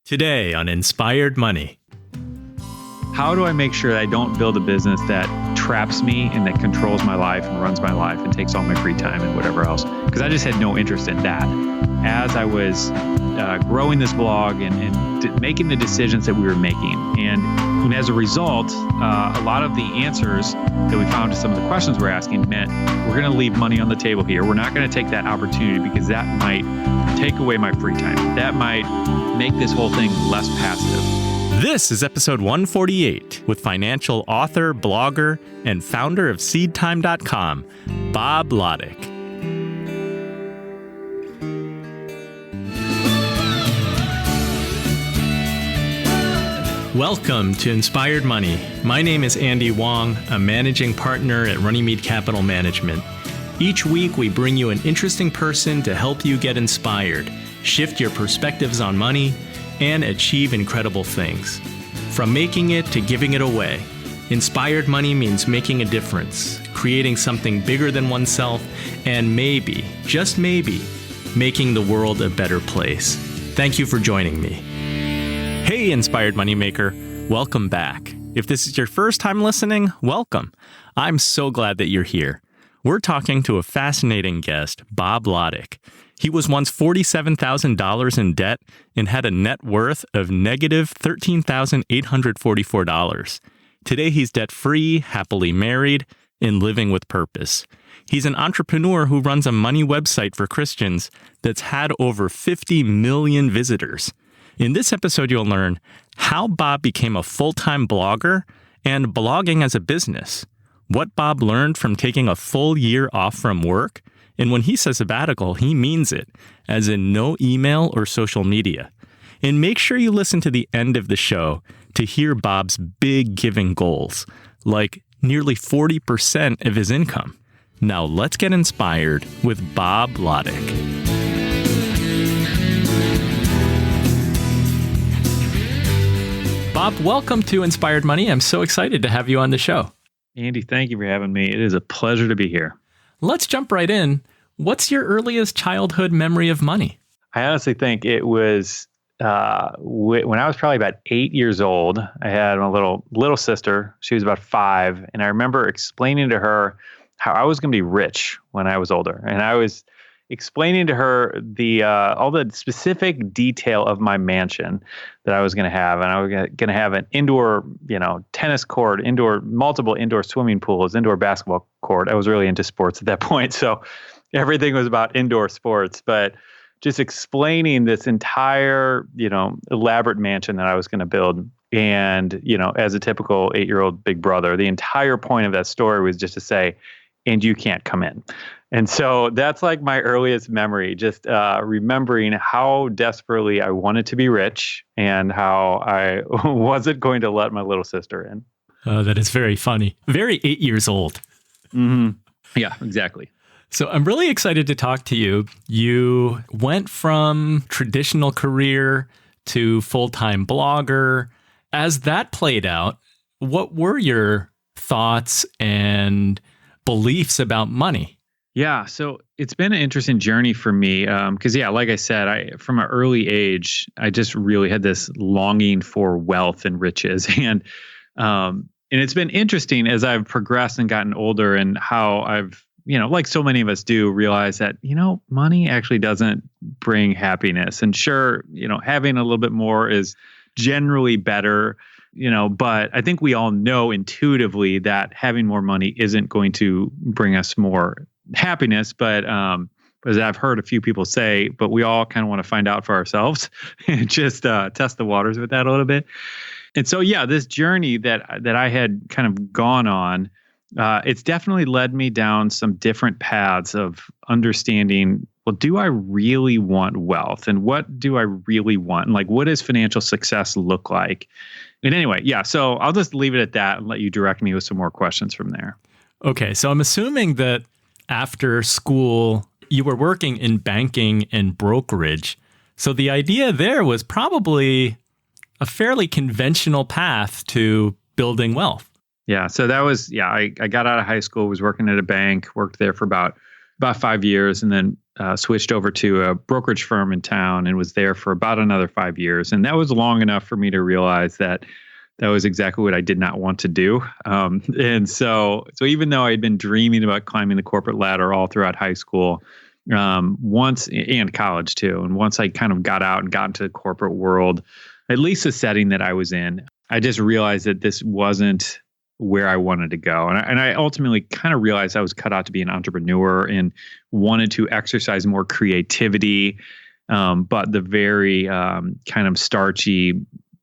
Today on Inspired Money. How do I make sure that I don't build a business that traps me and that controls my life and runs my life and takes all my free time and whatever else? Because I just had no interest in that. As I was growing this blog and making the decisions that we were making. And as a result, a lot of the answers that we found to some of the questions we're asking meant we're going to leave money on the table here. We're not going to take that opportunity because that might take away my free time. That might make this whole thing less passive. This is episode 148 with financial author, blogger, and founder of SeedTime.com, Bob Lotich. Welcome to Inspired Money. My name is Andy Wong, a managing partner at Runnymede Capital Management. Each week, we bring you an interesting person to help you get inspired, shift your perspectives on money, and achieve incredible things. From making it to giving it away, Inspired Money means making a difference, creating something bigger than oneself, and maybe, just maybe, making the world a better place. Thank you for joining me. Hey, Inspired Moneymaker, welcome back. If this is your first time listening, welcome. I'm so glad that you're here. We're talking to a fascinating guest, Bob Lotich. He was once $47,000 in debt and had a net worth of negative $13,844. Today, he's debt-free, happily married, and living with purpose. He's an entrepreneur who runs a money website for Christians that's had over 50 million visitors. In this episode, you'll learn how Bob became a full-time blogger and blogging as a business, what Bob learned from taking a full year off from work, and when he says sabbatical, he means it, as in no email or social media. And make sure you listen to the end of the show to hear Bob's big giving goals, like nearly 40% of his income. Now let's get inspired with Bob Lotich. Bob, welcome to Inspired Money. I'm so excited to have you on the show. Andy, thank you for having me. It is a pleasure to be here. Let's jump right in. What's your earliest childhood memory of money? I honestly think it was when I was probably about 8 years old. I had a little sister. She was about 5. And I remember explaining to her how I was going to be rich when I was older. And I was explaining to her all the specific detail of my mansion that I was going to have. And I was going to have an indoor, tennis court, multiple indoor swimming pools, indoor basketball court. I was really into sports at that point. So everything was about indoor sports, but just explaining this entire, elaborate mansion that I was going to build. And, as a typical 8-year-old big brother, the entire point of that story was just to say, and you can't come in. And so that's like my earliest memory, just remembering how desperately I wanted to be rich and how I wasn't going to let my little sister in. Oh, that is very funny. Very 8 years old. Mm-hmm. Yeah, exactly. So I'm really excited to talk to you. You went from traditional career to full-time blogger. As that played out, what were your thoughts and beliefs about money? Yeah, so it's been an interesting journey for me because, like I said, from an early age, I just really had this longing for wealth and riches. And it's been interesting as I've progressed and gotten older and how I've, like so many of us do, realize that, money actually doesn't bring happiness. And sure, having a little bit more is generally better, but I think we all know intuitively that having more money isn't going to bring us more happiness, but as I've heard a few people say, but we all kind of want to find out for ourselves and just test the waters with that a little bit. And so, this journey that I had kind of gone on, it's definitely led me down some different paths of understanding, well, do I really want wealth? And what do I really want? And like, what does financial success look like? And anyway, so I'll just leave it at that and let you direct me with some more questions from there. Okay, so I'm assuming that after school, you were working in banking and brokerage. So the idea there was probably a fairly conventional path to building wealth. Yeah. So that was, I got out of high school, was working at a bank, worked there for about 5 years, and then switched over to a brokerage firm in town and was there for about another 5 years. And that was long enough for me to realize that that was exactly what I did not want to do. And so even though I'd been dreaming about climbing the corporate ladder all throughout high school, once and college too, and once I kind of got out and got into the corporate world, at least the setting that I was in, I just realized that this wasn't where I wanted to go. And I ultimately kind of realized I was cut out to be an entrepreneur and wanted to exercise more creativity. But the very kind of starchy,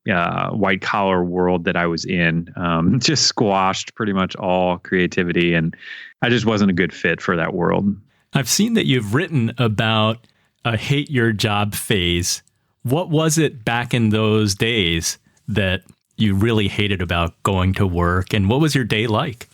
white collar world that I was in just squashed pretty much all creativity. And I just wasn't a good fit for that world. I've seen that you've written about a hate your job phase. What was it back in those days that you really hated about going to work? And what was your day like?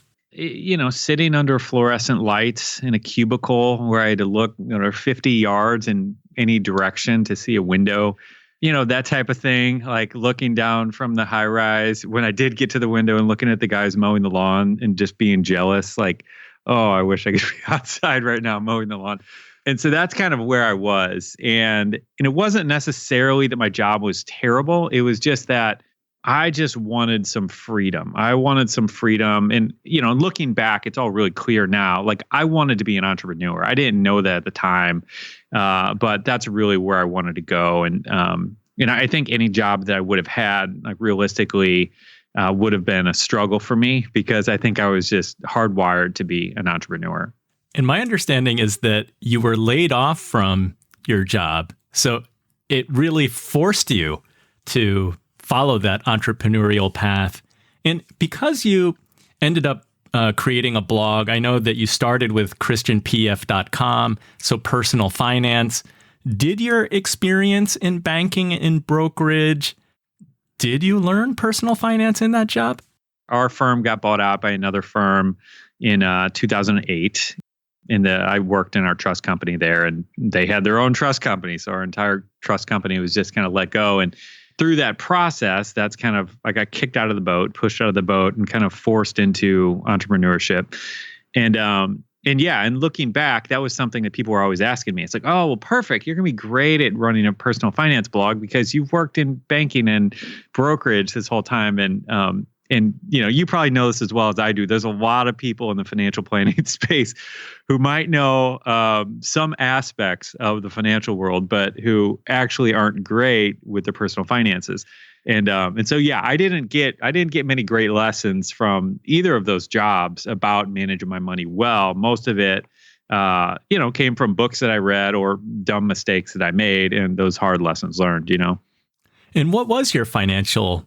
Sitting under fluorescent lights in a cubicle where I had to look 50 yards in any direction to see a window, that type of thing, like looking down from the high rise when I did get to the window and looking at the guys mowing the lawn and just being jealous, like, oh, I wish I could be outside right now mowing the lawn. And so that's kind of where I was. And it wasn't necessarily that my job was terrible. It was just that I just wanted some freedom. I wanted some freedom. And, looking back, it's all really clear now. Like, I wanted to be an entrepreneur. I didn't know that at the time, but that's really where I wanted to go. And I think any job that I would have had, like, realistically, would have been a struggle for me because I think I was just hardwired to be an entrepreneur. And my understanding is that you were laid off from your job. So it really forced you to follow that entrepreneurial path. And because you ended up creating a blog, I know that you started with ChristianPF.com, so personal finance. Did your experience in banking and brokerage, did you learn personal finance in that job? Our firm got bought out by another firm in 2008. I worked in our trust company there, and they had their own trust company. So our entire trust company was just kind of let go. And through that process, that's kind of, I got kicked out of the boat, pushed out of the boat, and kind of forced into entrepreneurship. And looking back, that was something that people were always asking me. It's like, oh, well, perfect. You're going to be great at running a personal finance blog because you've worked in banking and brokerage this whole time. And you probably know this as well as I do. There's a lot of people in the financial planning space who might know some aspects of the financial world, but who actually aren't great with their personal finances. And so, I didn't get many great lessons from either of those jobs about managing my money well. Most of it, came from books that I read or dumb mistakes that I made, and those hard lessons learned. And what was your financial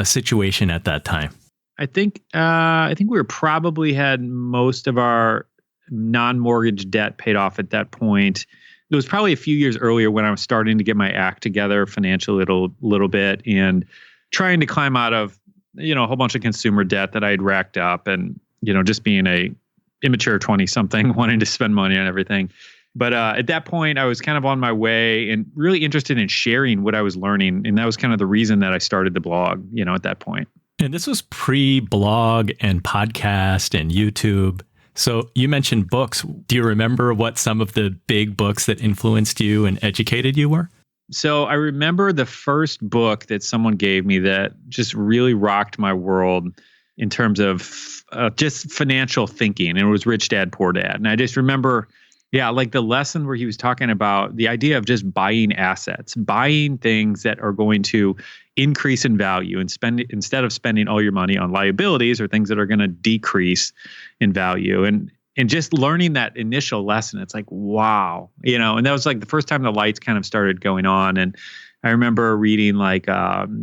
situation at that time? I think we were probably had most of our non-mortgage debt paid off at that point. It was probably a few years earlier when I was starting to get my act together financially a little bit and trying to climb out of, a whole bunch of consumer debt that I had racked up and, just being a immature 20-something wanting to spend money on everything. But at that point, I was kind of on my way and really interested in sharing what I was learning. And that was kind of the reason that I started the blog, at that point. And this was pre-blog and podcast and YouTube. So you mentioned books. Do you remember what some of the big books that influenced you and educated you were? So I remember the first book that someone gave me that just really rocked my world in terms of just financial thinking. And it was Rich Dad, Poor Dad. And I just remember, like the lesson where he was talking about the idea of just buying assets, buying things that are going to increase in value and instead of spending all your money on liabilities or things that are going to decrease in value. And just learning that initial lesson, it's like, wow, and that was like the first time the lights kind of started going on. And I remember reading like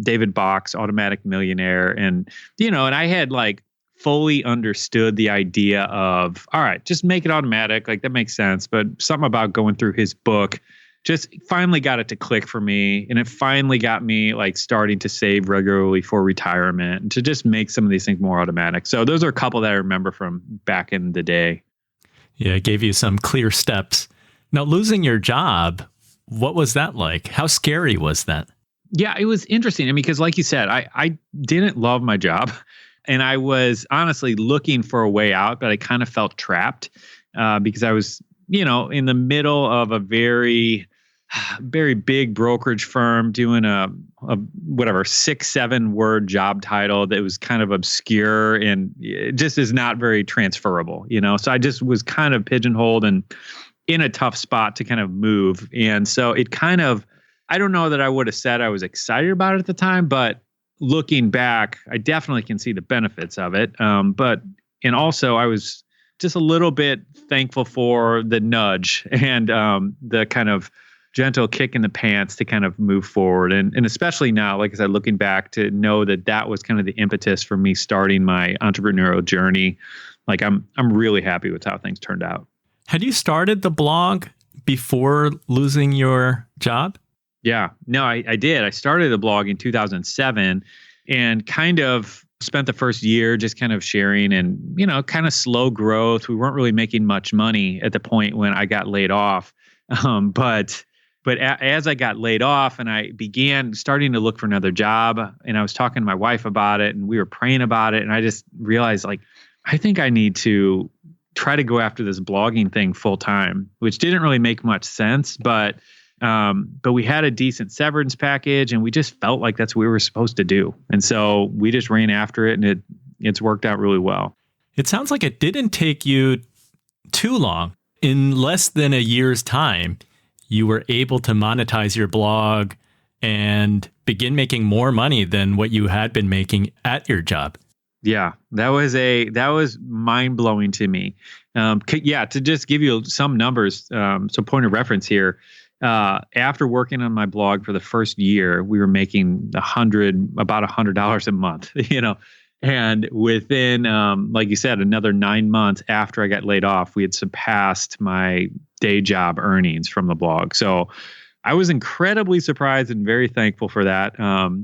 David Bach's Automatic Millionaire and I had like fully understood the idea of, all right, just make it automatic. Like that makes sense. But something about going through his book just finally got it to click for me. And it finally got me like starting to save regularly for retirement and to just make some of these things more automatic. So those are a couple that I remember from back in the day. Yeah, it gave you some clear steps. Now, losing your job, what was that like? How scary was that? Yeah, it was interesting. I mean, because like you said, I didn't love my job. And I was honestly looking for a way out, but I kind of felt trapped because I was in the middle of a very big brokerage firm doing a whatever 6-7 word job title that was kind of obscure and it just is not very transferable, So I just was kind of pigeonholed and in a tough spot to kind of move. And so it kind of, I don't know that I would have said I was excited about it at the time, but looking back, I definitely can see the benefits of it. And also I was just a little bit thankful for the nudge and the kind of gentle kick in the pants to kind of move forward. And especially now, like I said, looking back to know that was kind of the impetus for me starting my entrepreneurial journey. Like I'm really happy with how things turned out. Had you started the blog before losing your job? Yeah, no, I did. I started the blog in 2007 and kind of spent the first year just kind of sharing and, kind of slow growth. We weren't really making much money at the point when I got laid off. But as I got laid off and I began starting to look for another job and I was talking to my wife about it and we were praying about it. And I just realized I think I need to try to go after this blogging thing full time, which didn't really make much sense, but we had a decent severance package and we just felt like that's what we were supposed to do. And so we just ran after it and it's worked out really well. It sounds like it didn't take you too long. In less than a year's time, you were able to monetize your blog and begin making more money than what you had been making at your job. Yeah, that was mind blowing to me. To just give you some numbers, some point of reference here. After working on my blog for the first year, we were making about $100 a month, and within, like you said, another 9 months after I got laid off, we had surpassed my day job earnings from the blog. So I was incredibly surprised and very thankful for that.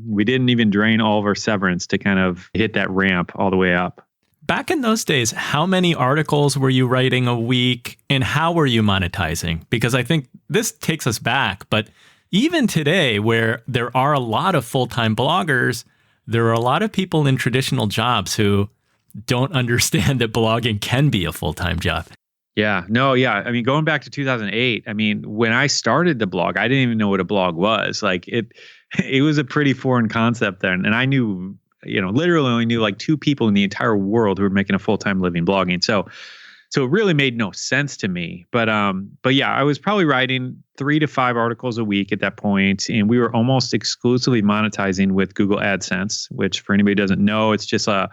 We didn't even drain all of our severance to kind of hit that ramp all the way up. Back in those days, how many articles were you writing a week and how were you monetizing? Because I think this takes us back, but even today where there are a lot of full-time bloggers, there are a lot of people in traditional jobs who don't understand that blogging can be a full-time job. Yeah, no, yeah. I mean, going back to 2008, I mean, when I started the blog, I didn't even know what a blog was. Like it was a pretty foreign concept then. And I knew, literally only knew like 2 people in the entire world who were making a full-time living blogging. So it really made no sense to me. But yeah, I was probably writing 3 to 5 articles a week at that point, and we were almost exclusively monetizing with Google AdSense, which for anybody who doesn't know, it's just a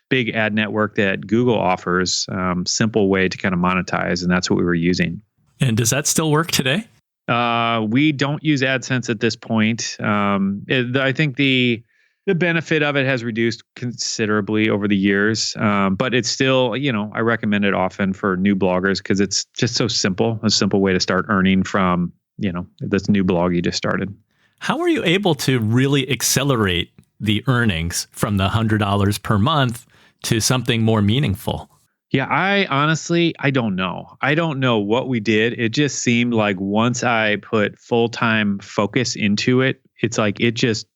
big ad network that Google offers, simple way to kind of monetize. And that's what we were using. And does that still work today? We don't use AdSense at this point. I think the benefit of it has reduced considerably over the years, but it's still, I recommend it often for new bloggers because it's just so simple, a simple way to start earning from, this new blog you just started. How were you able to really accelerate the earnings from the $100 per month to something more meaningful? Yeah, I honestly don't know. I don't know what we did. It just seemed like once I put full-time focus into it, it's like it just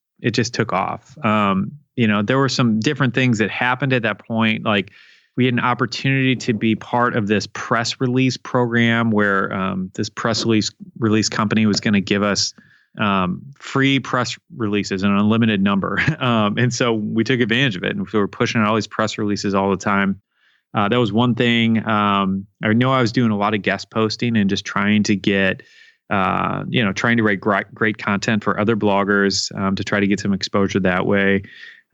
took off. There were some different things that happened at that point. Like we had an opportunity to be part of this press release program where this press release company was going to give us free press releases, an unlimited number. And so we took advantage of it. And so we're pushing out all these press releases all the time. That was one thing. I know I was doing a lot of guest posting and just trying to get, trying to write great content for other bloggers to try to get some exposure that way.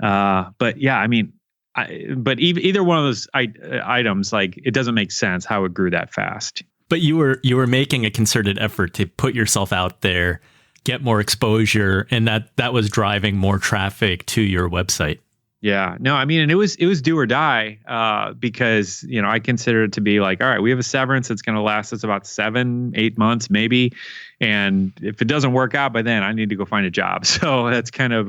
But yeah, I mean, either one of those items, like it doesn't make sense how it grew that fast. But you were making a concerted effort to put yourself out there, get more exposure, and that was driving more traffic to your website. Yeah, no, I mean, and it was do or die because, I consider it to be like, all right, we have a severance that's going to last us about 7-8 months, maybe. And if it doesn't work out by then, I need to go find a job. So that's kind of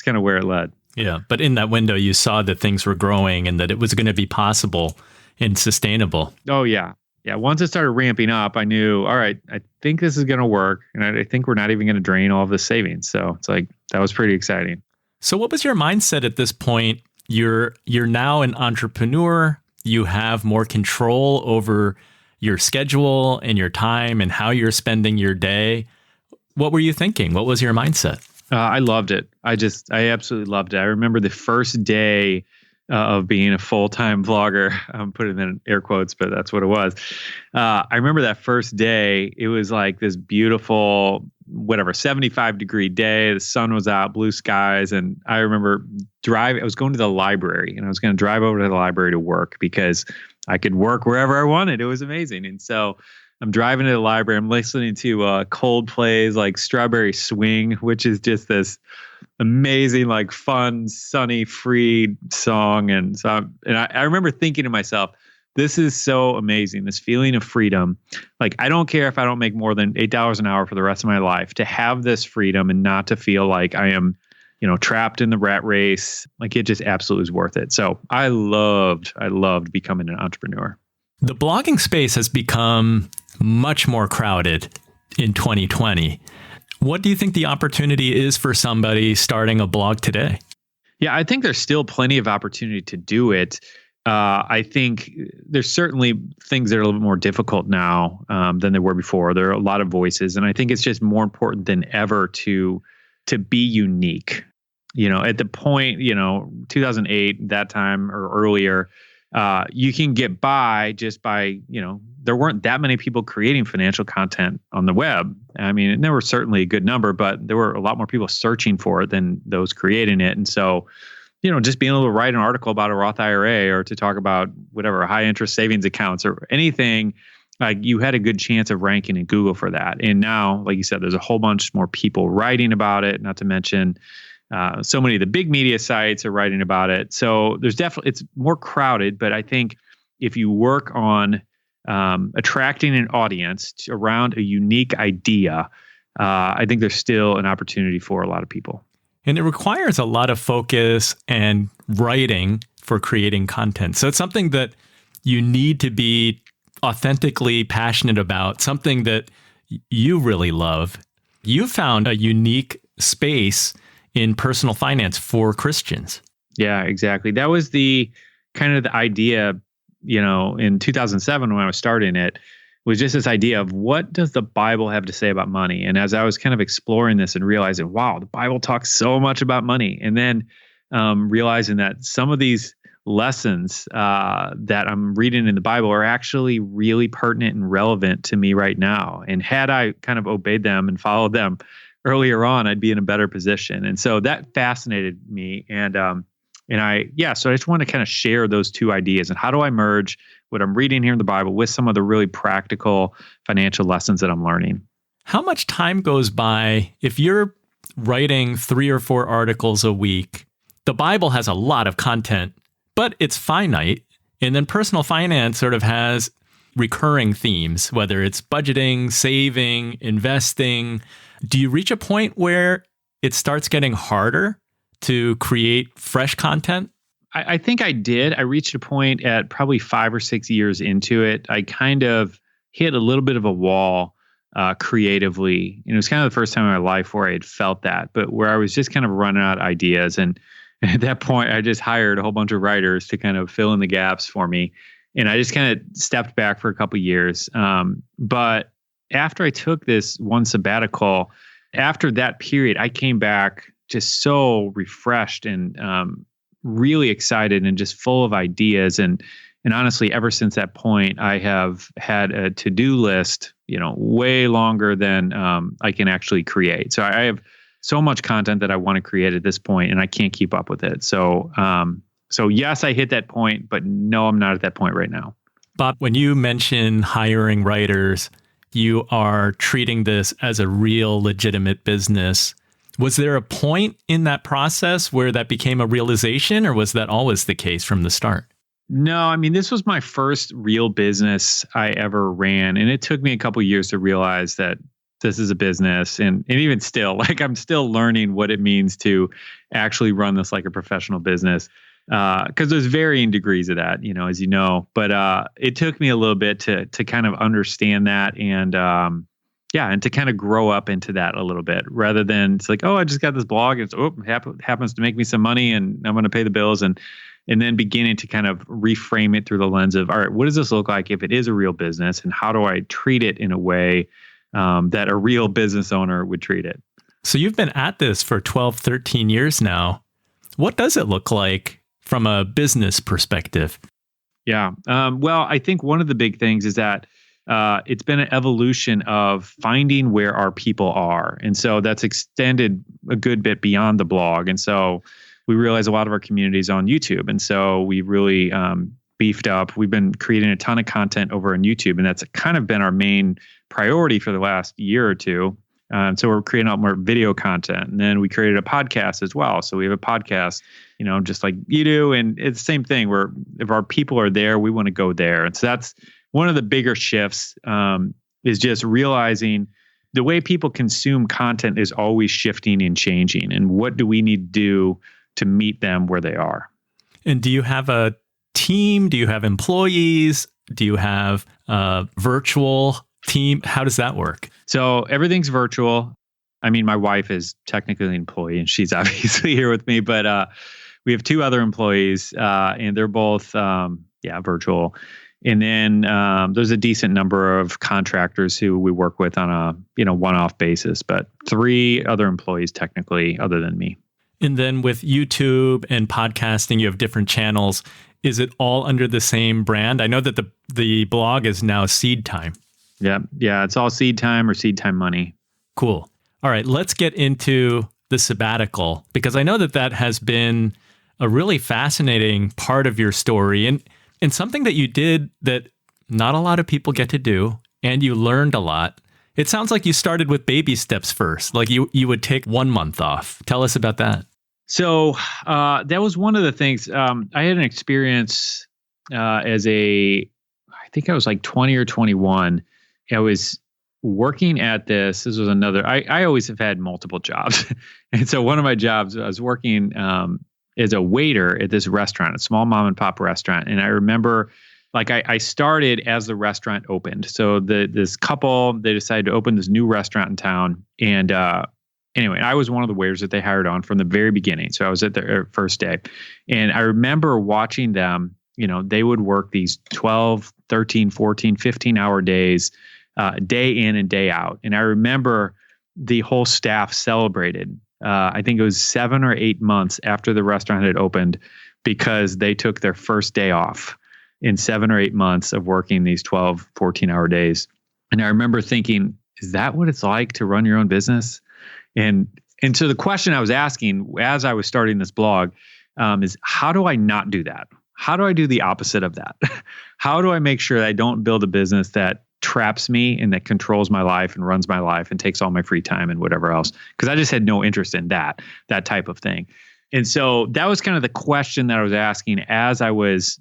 where it led. Yeah. But in that window, you saw that things were growing and that it was going to be possible and sustainable. Oh, yeah. Yeah. Once it started ramping up, I knew, all right, I think this is going to work. And I think we're not even going to drain all of the savings. So it's like, that was pretty exciting. So what was your mindset at this point? You're now an entrepreneur. You have more control over your schedule and your time and how you're spending your day. What were you thinking? What was your mindset? I loved it. I absolutely loved it. I remember the first day of being a full-time vlogger. I'm putting it in air quotes, but that's what it was. I remember that first day. It was like this beautiful, 75-degree day. The sun was out, blue skies. And I remember I was going to the library, and I was going to drive over to the library to work because I could work wherever I wanted. It was amazing. And so I'm driving to the library. I'm listening to Coldplay's like Strawberry Swing, which is just this amazing, like fun, sunny, free song. And so I remember thinking to myself, this is so amazing, this feeling of freedom. Like, I don't care if I don't make more than $8 an hour for the rest of my life, to have this freedom and not to feel like I am, trapped in the rat race. Like, it just absolutely is worth it. So I loved becoming an entrepreneur. The blogging space has become much more crowded in 2020. What do you think the opportunity is for somebody starting a blog today? Yeah, I think there's still plenty of opportunity to do it. I think there's certainly things that are a little bit more difficult now than there were before. There are a lot of voices, and I think it's just more important than ever to be unique. At the point, 2008, that time or earlier, you can get by just by, there weren't that many people creating financial content on the web. I mean, and there were certainly a good number, but there were a lot more people searching for it than those creating it. And so, just being able to write an article about a Roth IRA or to talk about whatever, high interest savings accounts or anything, like, you had a good chance of ranking in Google for that. And now, like you said, there's a whole bunch more people writing about it, not to mention so many of the big media sites are writing about it. So there's definitely, it's more crowded, but I think if you work on attracting an audience around a unique idea, I think there's still an opportunity for a lot of people. And it requires a lot of focus and writing for creating content. So it's something that you need to be authentically passionate about, something that you really love. You found a unique space in personal finance for Christians. Yeah, exactly. That was the kind of the idea, in 2007 when I was starting it, was just this idea of what does the Bible have to say about money? And as I was kind of exploring this and realizing, wow, the Bible talks so much about money. And then realizing that some of these lessons that I'm reading in the Bible are actually really pertinent and relevant to me right now. And had I kind of obeyed them and followed them earlier on, I'd be in a better position. And so that fascinated me. So I just want to kind of share those two ideas. And how do I merge what I'm reading here in the Bible with some of the really practical financial lessons that I'm learning? How much time goes by if you're writing 3 or 4 articles a week? The Bible has a lot of content, but it's finite. And then personal finance sort of has recurring themes, whether it's budgeting, saving, investing. Do you reach a point where it starts getting harder to create fresh content? I think I did. I reached a point at probably 5 or 6 years into it. I kind of hit a little bit of a wall creatively. It was kind of the first time in my life where I had felt that, but where I was just kind of running out of ideas. And at that point, I just hired a whole bunch of writers to kind of fill in the gaps for me. And I just kind of stepped back for a couple of years. But after I took this one sabbatical, after that period, I came back just so refreshed and really excited and just full of ideas. And honestly, ever since that point, I have had a to-do list, way longer than I can actually create. So I have so much content that I want to create at this point, and I can't keep up with it. So yes, I hit that point, but no, I'm not at that point right now. Bob, when you mention hiring writers, you are treating this as a real legitimate business. Was there a point in that process where that became a realization, or was that always the case from the start? No, I mean, this was my first real business I ever ran. And it took me a couple of years to realize that this is a business. And even still, like, I'm still learning what it means to actually run this like a professional business. Because there's varying degrees of that, as you know. But it took me a little bit to kind of understand that. And and to kind of grow up into that a little bit rather than it's like, oh, I just got this blog. It's happens to make me some money and I'm going to pay the bills, and then beginning to kind of reframe it through the lens of, all right, what does this look like if it is a real business, and how do I treat it in a way that a real business owner would treat it? So you've been at this for 12, 13 years now. What does it look like from a business perspective? Yeah. Well, I think one of the big things is that it's been an evolution of finding where our people are. And so that's extended a good bit beyond the blog. And so we realize a lot of our community is on YouTube. And so we really beefed up. We've been creating a ton of content over on YouTube, and that's kind of been our main priority for the last year or two. So we're creating a lot more video content. And then we created a podcast as well. So we have a podcast, just like you do. And it's the same thing where if our people are there, we want to go there. And so that's one of the bigger shifts, is just realizing the way people consume content is always shifting and changing. And what do we need to do to meet them where they are? And do you have a team? Do you have employees? Do you have a virtual team? How does that work? So everything's virtual. I mean, my wife is technically an employee and she's obviously here with me, but we have two other employees and they're both, virtual. And then there's a decent number of contractors who we work with on a one-off basis, but 3 other employees technically other than me. And then with YouTube and podcasting, you have different channels. Is it all under the same brand? I know that the blog is now SeedTime. Yeah, it's all SeedTime or SeedTime Money. Cool. All right, let's get into the sabbatical, because I know that has been a really fascinating part of your story and something that you did that not a lot of people get to do, and you learned a lot. It sounds like you started with baby steps first, like you would take 1 month off. Tell us about that. So that was one of the things. I had an experience I think I was like 20 or 21. I was working at this was another, I always have had multiple jobs. And so one of my jobs, I was working as a waiter at this restaurant, a small mom and pop restaurant. And I remember I started as the restaurant opened. So this couple, they decided to open this new restaurant in town. And anyway, I was one of the waiters that they hired on from the very beginning. So I was at their first day. And I remember watching them, they would work these 12, 13, 14, 15-hour days, day in and day out. And I remember the whole staff celebrated. I think it was 7 or 8 months after the restaurant had opened, because they took their first day off in 7 or 8 months of working these 12, 14-hour days. And I remember thinking, is that what it's like to run your own business? And so the question I was asking as I was starting this blog is, how do I not do that? How do I do the opposite of that? How do I make sure that I don't build a business that traps me and that controls my life and runs my life and takes all my free time and whatever else? Because I just had no interest in that type of thing. And so that was kind of the question that I was asking as I was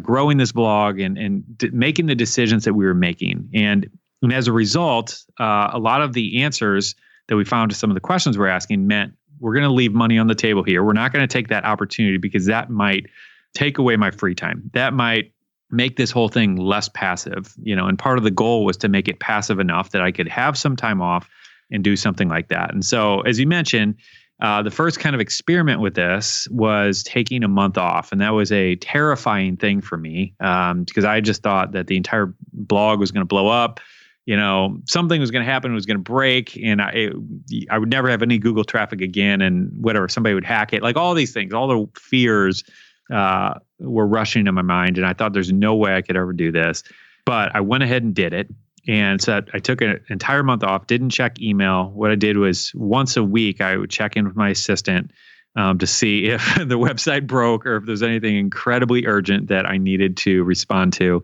growing this blog and making the decisions that we were making. And as a result, a lot of the answers that we found to some of the questions we're asking meant we're going to leave money on the table here. We're not going to take that opportunity because that might take away my free time. That might make this whole thing less passive, and part of the goal was to make it passive enough that I could have some time off and do something like that. And so, as you mentioned, the first kind of experiment with this was taking a month off. And that was a terrifying thing for me because I just thought that the entire blog was going to blow up. Something was going to happen, it was going to break, and I would never have any Google traffic again, and whatever, somebody would hack it. Like all these things, all the fears were rushing in my mind, and I thought there's no way I could ever do this. But I went ahead and did it. And so I took an entire month off, didn't check email. What I did was once a week, I would check in with my assistant to see if the website broke or if there's anything incredibly urgent that I needed to respond to.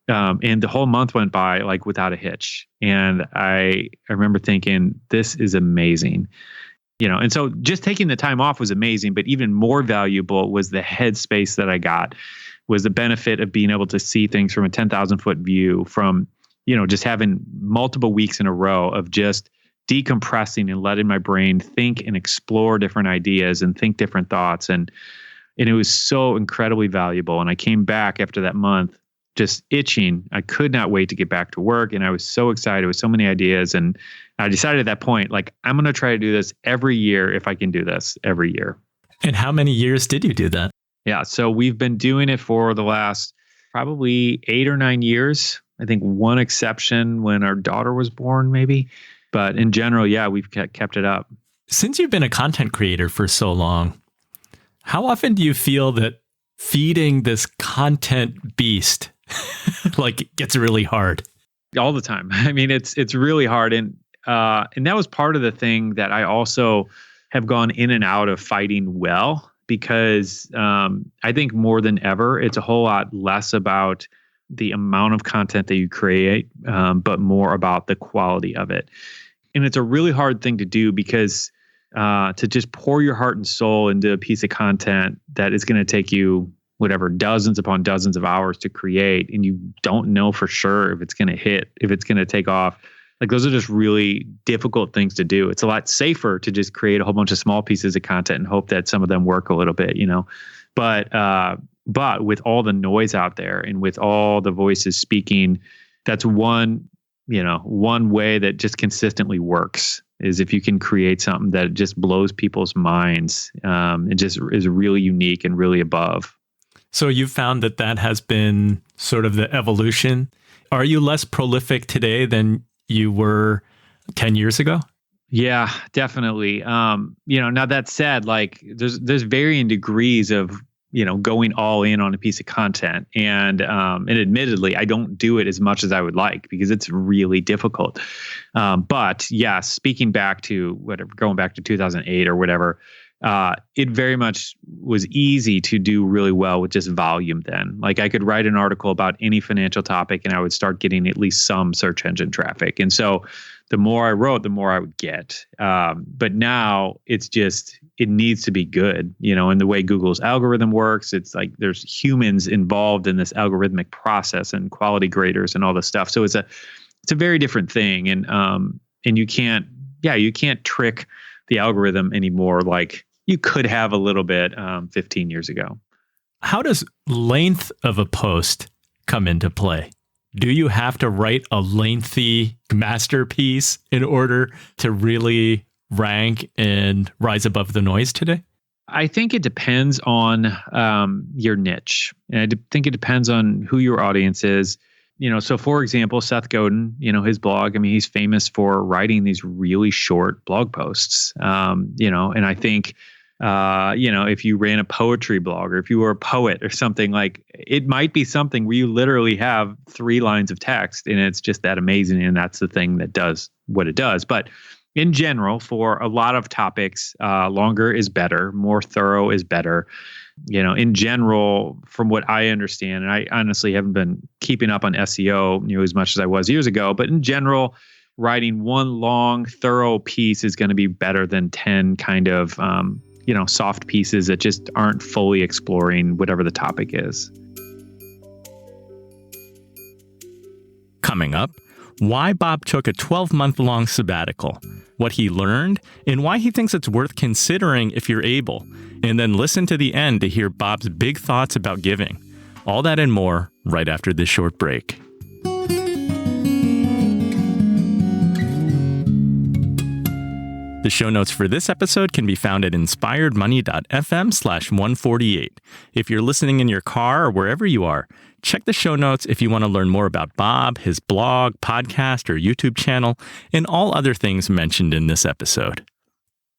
And the whole month went by like without a hitch. And I remember thinking, this is amazing. And so just taking the time off was amazing, but even more valuable was the headspace that I got, was the benefit of being able to see things from a 10,000 foot view, from, just having multiple weeks in a row of just decompressing and letting my brain think and explore different ideas and think different thoughts. And it was so incredibly valuable. And I came back after that month just itching. I could not wait to get back to work. And I was so excited with so many ideas. And I decided at that point, like, I'm going to try to do this every year if I can do this every year. And how many years did you do that? Yeah. So we've been doing it for the last probably 8 or 9 years. I think one exception when our daughter was born, maybe. But in general, yeah, we've kept it up. Since you've been a content creator for so long, how often do you feel that feeding this content beast like gets really hard? All the time. I mean, it's really hard. And that was part of the thing that I also have gone in and out of fighting well, because I think more than ever, it's a whole lot less about the amount of content that you create, but more about the quality of it. And it's a really hard thing to do, because to just pour your heart and soul into a piece of content that is going to take you whatever, dozens upon dozens of hours to create, and you don't know for sure if it's going to hit, if it's going to take off. Like, those are just really difficult things to do. It's a lot safer to just create a whole bunch of small pieces of content and hope that some of them work a little bit, you know. But with all the noise out there and with all the voices speaking, that's one way that just consistently works, is if you can create something that just blows people's minds. It just is really unique and really above. So you've found that has been sort of the evolution. Are you less prolific today than you were 10 years ago? Yeah, definitely. Now that said, like, there's varying degrees of, going all in on a piece of content. And admittedly, I don't do it as much as I would like, because it's really difficult. But yes, going back to 2008 or whatever, it very much was easy to do really well with just volume then. Like, I could write an article about any financial topic and I would start getting at least some search engine traffic. And so the more I wrote, the more I would get. But now it's just, it needs to be good, and the way Google's algorithm works, it's like there's humans involved in this algorithmic process and quality graders and all this stuff. So it's a very different thing. And you can't trick the algorithm anymore like you could have a little bit 15 years ago. How does length of a post come into play? Do you have to write a lengthy masterpiece in order to really rank and rise above the noise today? I think it depends on your niche. And I think it depends on who your audience is. So for example, Seth Godin, his blog, I mean, he's famous for writing these really short blog posts. And I think, if you ran a poetry blog, or if you were a poet or something, like, it might be something where you literally have 3 lines of text and it's just that amazing. And that's the thing that does what it does. But in general, for a lot of topics, longer is better, more thorough is better. In general, from what I understand, and I honestly haven't been keeping up on SEO, as much as I was years ago, but in general, writing one long, thorough piece is going to be better than 10 kind of, soft pieces that just aren't fully exploring whatever the topic is. Coming up, why Bob took a 12-month-long sabbatical, what he learned, and why he thinks it's worth considering if you're able. And then listen to the end to hear Bob's big thoughts about giving. All that and more right after this short break. The show notes for this episode can be found at inspiredmoney.fm/148. If you're listening in your car or wherever you are, check the show notes if you want to learn more about Bob, his blog, podcast, or YouTube channel, and all other things mentioned in this episode.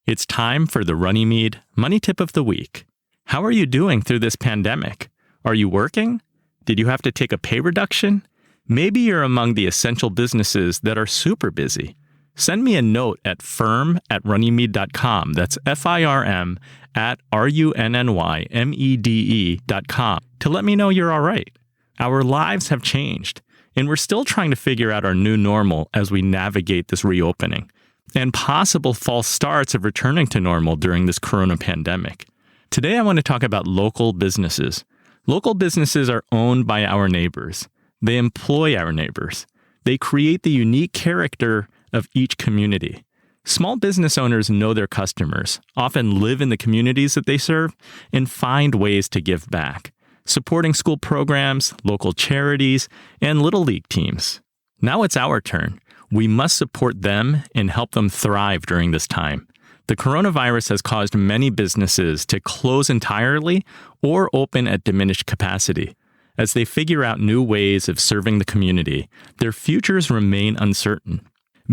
It's time for the Runnymede Money Tip of the Week. How are you doing through this pandemic? Are you working? Did you have to take a pay reduction? Maybe you're among the essential businesses that are super busy. Send me a note at firm@runnymede.com. That's FIRM at RUNNYMEDE.com to let me know you're all right. Our lives have changed, and we're still trying to figure out our new normal as we navigate this reopening and possible false starts of returning to normal during this corona pandemic. Today, I want to talk about local businesses. Local businesses are owned by our neighbors. They employ our neighbors. They create the unique character of each community. Small business owners know their customers, often live in the communities that they serve, and find ways to give back. supporting school programs, local charities, and Little League teams. Now it's our turn. We must support them and help them thrive during this time. The coronavirus has caused many businesses to close entirely or open at diminished capacity. As they figure out new ways of serving the community, their futures remain uncertain.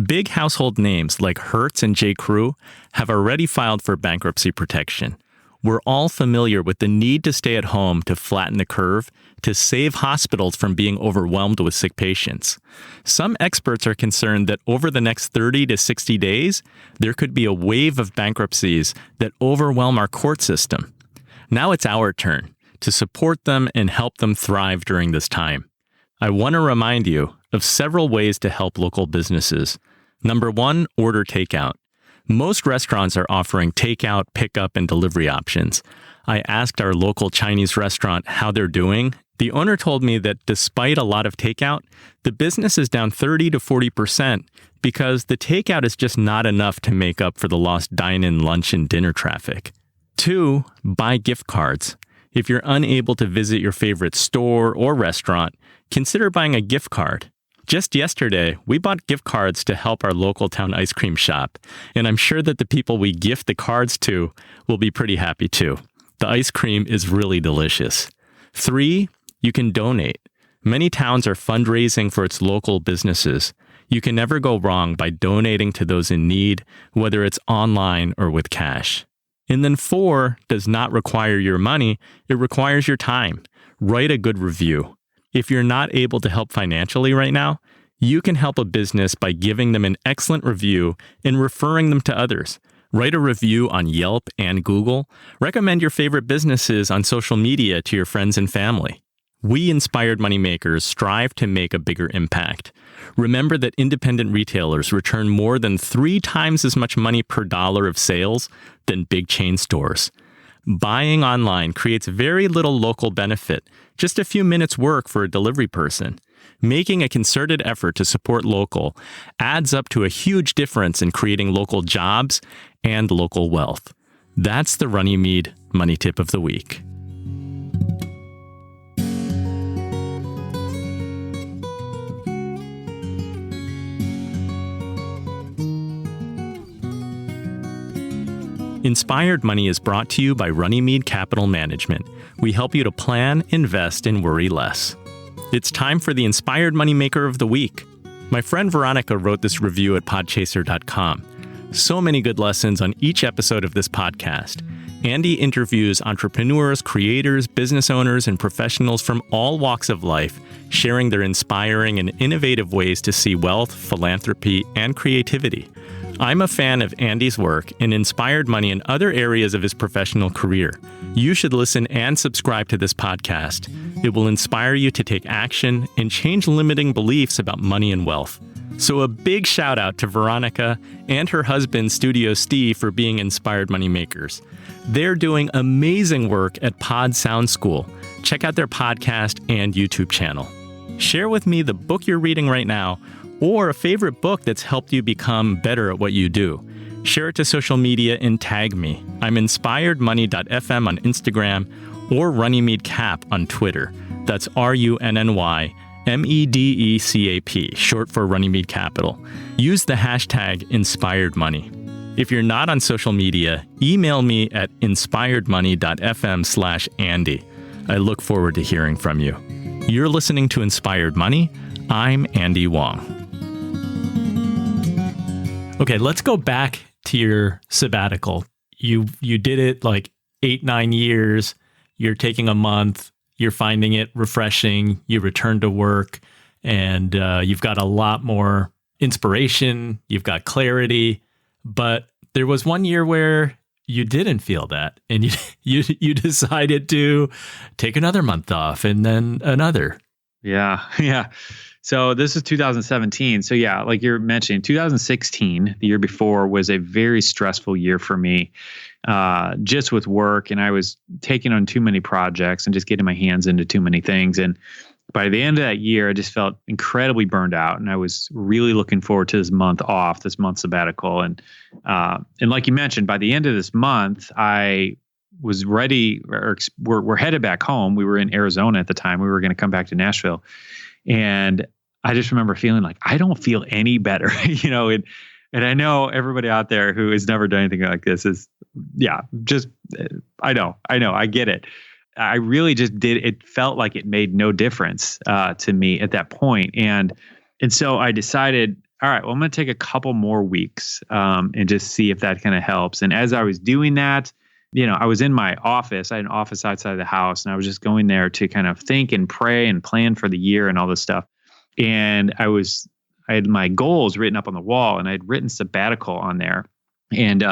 Big household names like Hertz and J.Crew have already filed for bankruptcy protection. We're all familiar with the need to stay at home to flatten the curve, to save hospitals from being overwhelmed with sick patients. Some experts are concerned that over the next 30 to 60 days, there could be a wave of bankruptcies that overwhelm our court system. Now it's our turn to support them and help them thrive during this time. I want to remind you of several ways to help local businesses. Number one, order takeout. Most restaurants are offering takeout, pickup, and delivery options. I asked our local Chinese restaurant how they're doing. The owner told me that despite a lot of takeout, the business is down 30 to 40% because the takeout is just not enough to make up for the lost dine-in, lunch, and dinner traffic. 2, buy gift cards. If you're unable to visit your favorite store or restaurant, consider buying a gift card. Just yesterday, we bought gift cards to help our local town ice cream shop, and I'm sure that the people we gift the cards to will be pretty happy too. The ice cream is really delicious. 3, you can donate. Many towns are fundraising for its local businesses. You can never go wrong by donating to those in need, whether it's online or with cash. And then 4 does not require your money, it requires your time. Write a good review. If you're not able to help financially right now, you can help a business by giving them an excellent review and referring them to others. Write a review on Yelp and Google. Recommend your favorite businesses on social media to your friends and family. We inspired moneymakers strive to make a bigger impact. Remember that independent retailers return more than 3 times as much money per dollar of sales than big chain stores. Buying online creates very little local benefit, just a few minutes' work for a delivery person. Making a concerted effort to support local adds up to a huge difference in creating local jobs and local wealth. That's the Runnymede Money Tip of the Week. Inspired Money is brought to you by Runnymede Capital Management. We help you to plan, invest, and worry less. It's time for the Inspired Moneymaker of the Week. My friend Veronica wrote this review at podchaser.com. So many good lessons on each episode of this podcast. Andy interviews entrepreneurs, creators, business owners, and professionals from all walks of life, sharing their inspiring and innovative ways to see wealth, philanthropy, and creativity. I'm a fan of Andy's work and Inspired Money in other areas of his professional career. You should listen and subscribe to this podcast. It will inspire you to take action and change limiting beliefs about money and wealth. So a big shout out to Veronica and her husband, Studio Steve, for being Inspired Money Makers. They're doing amazing work at Pod Sound School. Check out their podcast and YouTube channel. Share with me the book you're reading right now, or a favorite book that's helped you become better at what you do. Share it to social media and tag me. I'm inspiredmoney.fm on Instagram or Runnymede Cap on Twitter. That's RUNNYMEDECAP, short for Runnymede Capital. Use the hashtag InspiredMoney. If you're not on social media, email me at inspiredmoney.fm/Andy. I look forward to hearing from you. You're listening to Inspired Money. I'm Andy Wong. Okay, let's go back to your sabbatical. You did it like 8-9 years. You're taking a month. You're finding it refreshing. You return to work, and you've got a lot more inspiration. You've got clarity. But there was one year where you didn't feel that, and you decided to take another month off, and then another. Yeah. So this is 2017. So yeah, like you're mentioning, 2016, the year before, was a very stressful year for me, just with work. And I was taking on too many projects and just getting my hands into too many things. And by the end of that year, I just felt incredibly burned out. And I was really looking forward to this month off, this month sabbatical. And like you mentioned, by the end of this month, I was ready, or we're headed back home. We were in Arizona at the time. We were going to come back to Nashville. And I just remember feeling like, I don't feel any better, and I know everybody out there who has never done anything like this is, I know, I get it. I really just did. It felt like it made no difference to me at that point. And so I decided, all right, well, I'm going to take a couple more weeks and just see if that kind of helps. And as I was doing that, I was in my office. I had an office outside of the house, and I was just going there to kind of think and pray and plan for the year and all this stuff. And I had my goals written up on the wall, and I had written sabbatical on there. And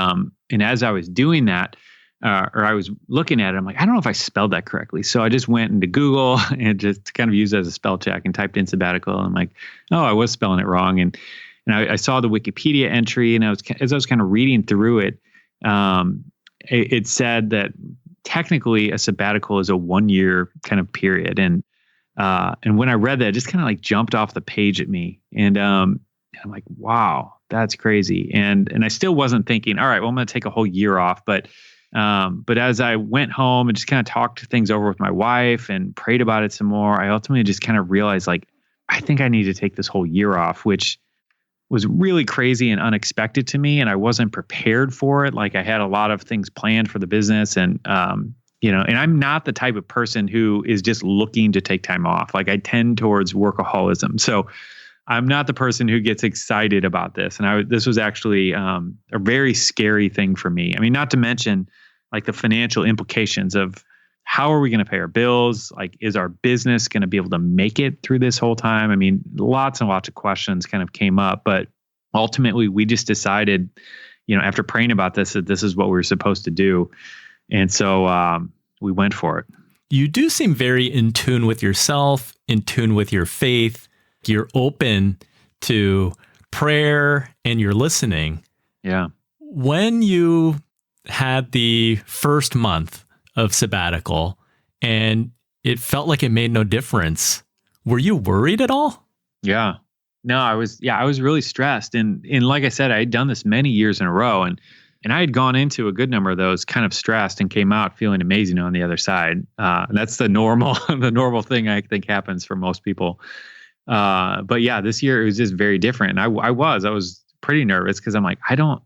as I was doing that, or I was looking at it, I'm like, I don't know if I spelled that correctly. So I just went into Google and just kind of used it as a spell check and typed in sabbatical. And I'm like, oh, I was spelling it wrong. And I saw the Wikipedia entry, and as I was kind of reading through it, it said that technically a sabbatical is a 1-year kind of period. And when I read that, it just kind of like jumped off the page at me. And I'm like, wow, that's crazy. And I still wasn't thinking, all right, well, I'm going to take a whole year off. But as I went home and just kind of talked things over with my wife and prayed about it some more, I ultimately just kind of realized, like, I think I need to take this whole year off, which was really crazy and unexpected to me. And I wasn't prepared for it. Like, I had a lot of things planned for the business, and, and I'm not the type of person who is just looking to take time off. Like, I tend towards workaholism. So I'm not the person who gets excited about this. And this was actually a very scary thing for me. I mean, not to mention like the financial implications of how are we going to pay our bills? Like, is our business going to be able to make it through this whole time? I mean, lots and lots of questions kind of came up, but ultimately we just decided, after praying about this, that this is what we were supposed to do. And so we went for it. You do seem very in tune with yourself, in tune with your faith. You're open to prayer and you're listening. Yeah. When you had the first month of sabbatical and it felt like it made no difference, were you worried at all? Yeah. No, I was really stressed. And like I said, I had done this many years in a row, and I had gone into a good number of those kind of stressed and came out feeling amazing on the other side. And that's the normal thing I think happens for most people. But yeah, this year it was just very different. And I was pretty nervous because I'm like, I don't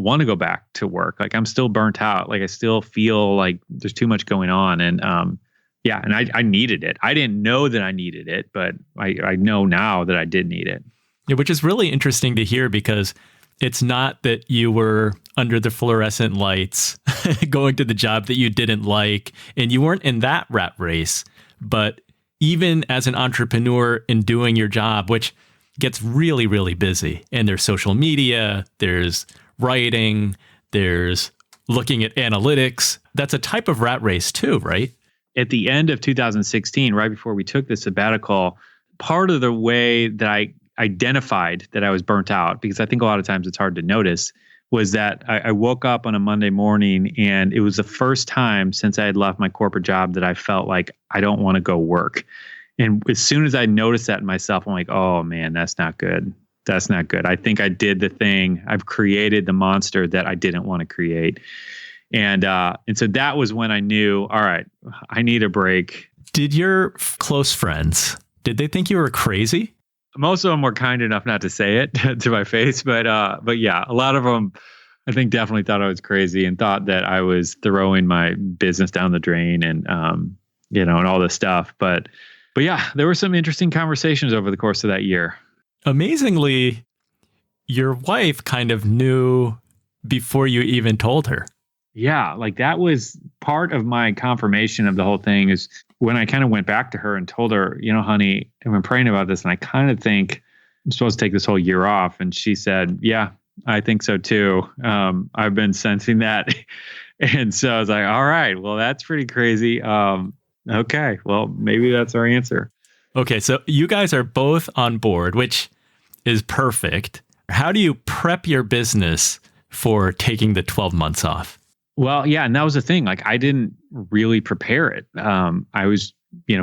want to go back to work. Like, I'm still burnt out. Like, I still feel like there's too much going on. And, and I needed it. I didn't know that I needed it, but I know now that I did need it. Yeah, which is really interesting to hear, because it's not that you were under the fluorescent lights going to the job that you didn't like, and you weren't in that rat race, but even as an entrepreneur in doing your job, which gets really, really busy, and there's social media, there's writing, there's looking at analytics. That's a type of rat race too, right? At the end of 2016, right before we took the sabbatical, part of the way that I identified that I was burnt out, because I think a lot of times it's hard to notice, was that I woke up on a Monday morning, and it was the first time since I had left my corporate job that I felt like I don't want to go work. And as soon as I noticed that in myself, I'm like, oh man, that's not good. That's not good. I think I did the thing. I've created the monster that I didn't want to create. And so that was when I knew, all right, I need a break. Did your close friends, did they think you were crazy? Most of them were kind enough not to say it to my face, but yeah, a lot of them, I think, definitely thought I was crazy and thought that I was throwing my business down the drain and and all this stuff. But yeah, there were some interesting conversations over the course of that year. Amazingly, your wife kind of knew before you even told her. Yeah, like that was part of my confirmation of the whole thing, is when I kind of went back to her and told her, honey, I've been praying about this and I kind of think I'm supposed to take this whole year off. And she said, yeah, I think so too. I've been sensing that. And so I was like, all right, well, that's pretty crazy. Okay, well, maybe that's our answer. Okay, so you guys are both on board, which is perfect. How do you prep your business for taking the 12 months off? Well, yeah, and that was the thing. Like, I didn't really prepare it. I was,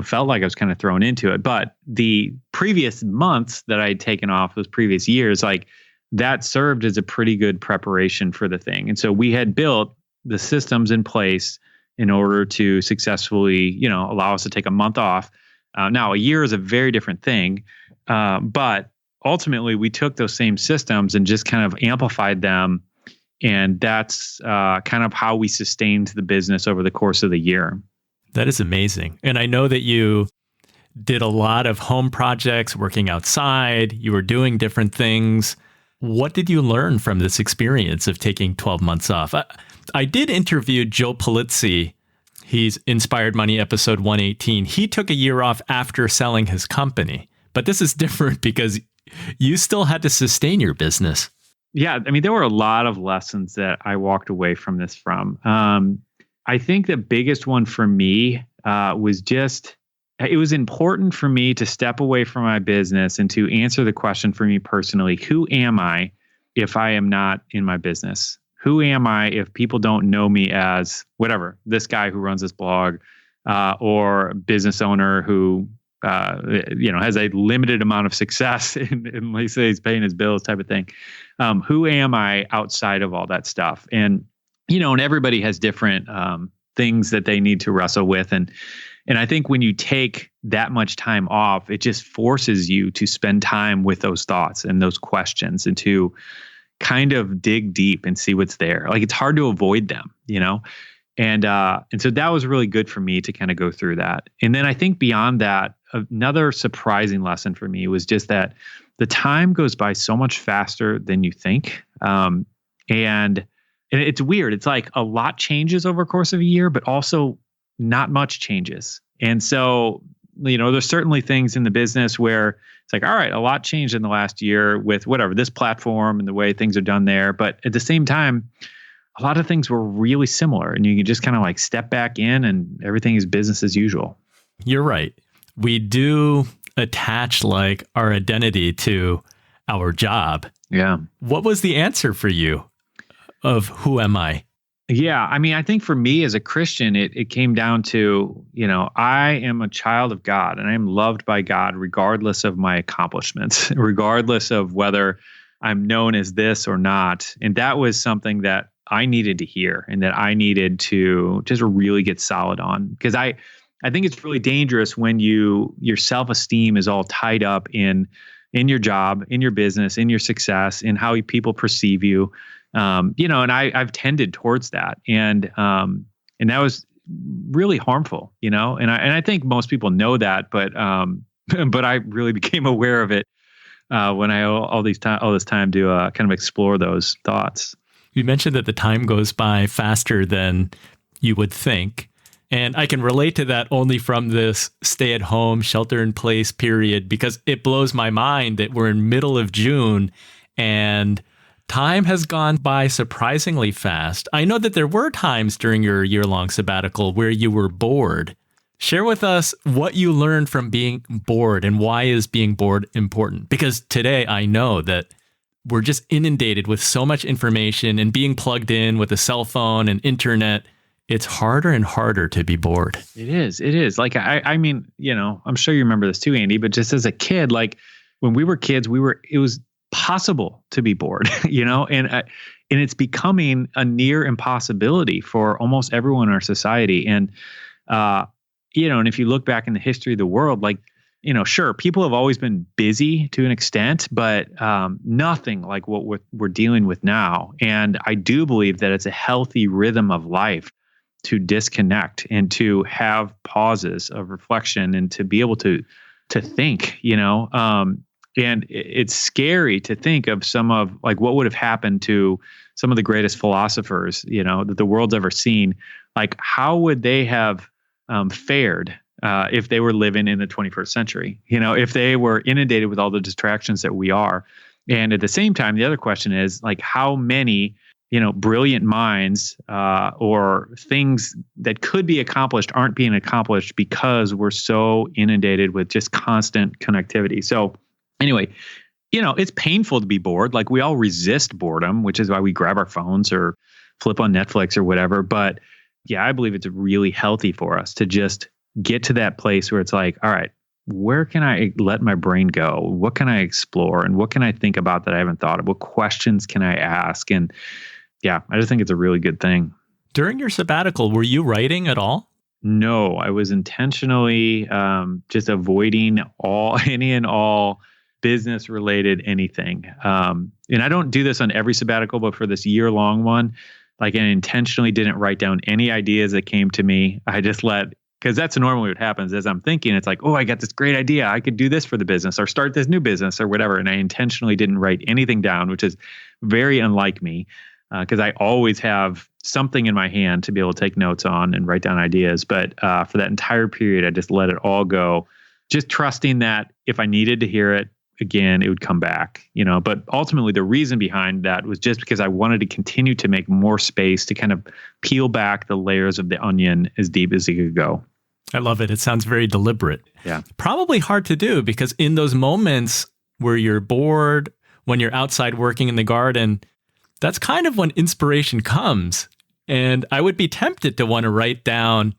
felt like I was kind of thrown into it. But the previous months that I had taken off, those previous years, like that served as a pretty good preparation for the thing. And so we had built the systems in place in order to successfully, allow us to take a month off. Now, a year is a very different thing, but ultimately we took those same systems and just kind of amplified them. And that's kind of how we sustained the business over the course of the year. That is amazing. And I know that you did a lot of home projects, working outside, you were doing different things. What did you learn from this experience of taking 12 months off? I did interview Joe Polizzi. He's Inspired Money episode 118. He took a year off after selling his company. But this is different because you still had to sustain your business. Yeah, I mean, there were a lot of lessons that I walked away from this from. I think the biggest one for me was just, it was important for me to step away from my business and to answer the question for me personally, who am I if I am not in my business? Who am I if people don't know me as whatever, this guy who runs this blog or business owner who, has a limited amount of success and let's say he's paying his bills type of thing. Who am I outside of all that stuff? And, and everybody has different things that they need to wrestle with. And I think when you take that much time off, it just forces you to spend time with those thoughts and those questions and to kind of dig deep and see what's there. Like it's hard to avoid them, And so that was really good for me to kind of go through that. And then I think beyond that, another surprising lesson for me was just that the time goes by so much faster than you think. And it's weird. It's like a lot changes over the course of a year, but also not much changes. And so, there's certainly things in the business where it's like, all right, a lot changed in the last year with whatever, this platform and the way things are done there. But at the same time, a lot of things were really similar and you can just kind of like step back in and everything is business as usual. You're right. We do attach like our identity to our job. Yeah. What was the answer for you of who am I? Yeah. I mean, I think for me as a Christian, it came down to, I am a child of God and I am loved by God regardless of my accomplishments, regardless of whether I'm known as this or not. And that was something that I needed to hear and that I needed to just really get solid on. Because I think it's really dangerous when your self-esteem is all tied up in your job, in your business, in your success, in how people perceive you. And I've tended towards that. And that was really harmful, and I think most people know that, but I really became aware of it when I all this time to kind of explore those thoughts. You mentioned that the time goes by faster than you would think. And I can relate to that only from this stay-at-home, shelter-in-place period, because it blows my mind that we're in middle of June and time has gone by surprisingly fast. I know that there were times during your year-long sabbatical where you were bored. Share with us what you learned from being bored and why is being bored important? Because today I know that we're just inundated with so much information and being plugged in with a cell phone and internet. It's harder and harder to be bored. It is. Like, I mean, I'm sure you remember this too, Andy, but just as a kid, like when we were kids, it was possible to be bored, and it's becoming a near impossibility for almost everyone in our society. And, and if you look back in the history of the world, like, sure, people have always been busy to an extent, but nothing like what we're dealing with now. And I do believe that it's a healthy rhythm of life to disconnect and to have pauses of reflection and to be able to think, and it's scary to think of some of like what would have happened to some of the greatest philosophers, that the world's ever seen. Like, how would they have fared if they were living in the 21st century, if they were inundated with all the distractions that we are. And at the same time, the other question is like, how many, brilliant minds or things that could be accomplished aren't being accomplished because we're so inundated with just constant connectivity. So anyway, it's painful to be bored. Like we all resist boredom, which is why we grab our phones or flip on Netflix or whatever. But yeah, I believe it's really healthy for us to just get to that place where it's like, all right, where can I let my brain go? What can I explore? And what can I think about that I haven't thought of? What questions can I ask? And yeah, I just think it's a really good thing. During your sabbatical, were you writing at all? No, I was intentionally just avoiding any and all business related anything. And I don't do this on every sabbatical, but for this year-long one, like I intentionally didn't write down any ideas that came to me. I just because that's normally what happens as I'm thinking. It's like, oh, I got this great idea. I could do this for the business or start this new business or whatever. And I intentionally didn't write anything down, which is very unlike me because I always have something in my hand to be able to take notes on and write down ideas. But for that entire period, I just let it all go, just trusting that if I needed to hear it again, it would come back, but ultimately the reason behind that was just because I wanted to continue to make more space to kind of peel back the layers of the onion as deep as it could go. I love it. It sounds very deliberate. Yeah. Probably hard to do because in those moments where you're bored, when you're outside working in the garden, that's kind of when inspiration comes. And I would be tempted to want to write down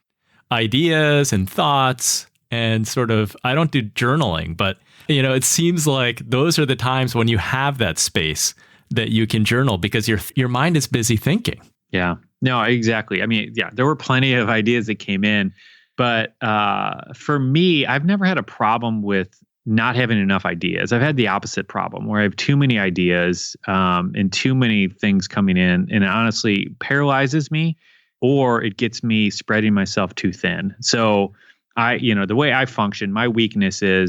ideas and thoughts and sort of, I don't do journaling, but it seems like those are the times when you have that space that you can journal because your mind is busy thinking. Yeah, no, exactly. I mean, yeah, there were plenty of ideas that came in, but for me, I've never had a problem with not having enough ideas. I've had the opposite problem where I have too many ideas and too many things coming in, and it honestly paralyzes me, or it gets me spreading myself too thin. So the way I function, my weakness are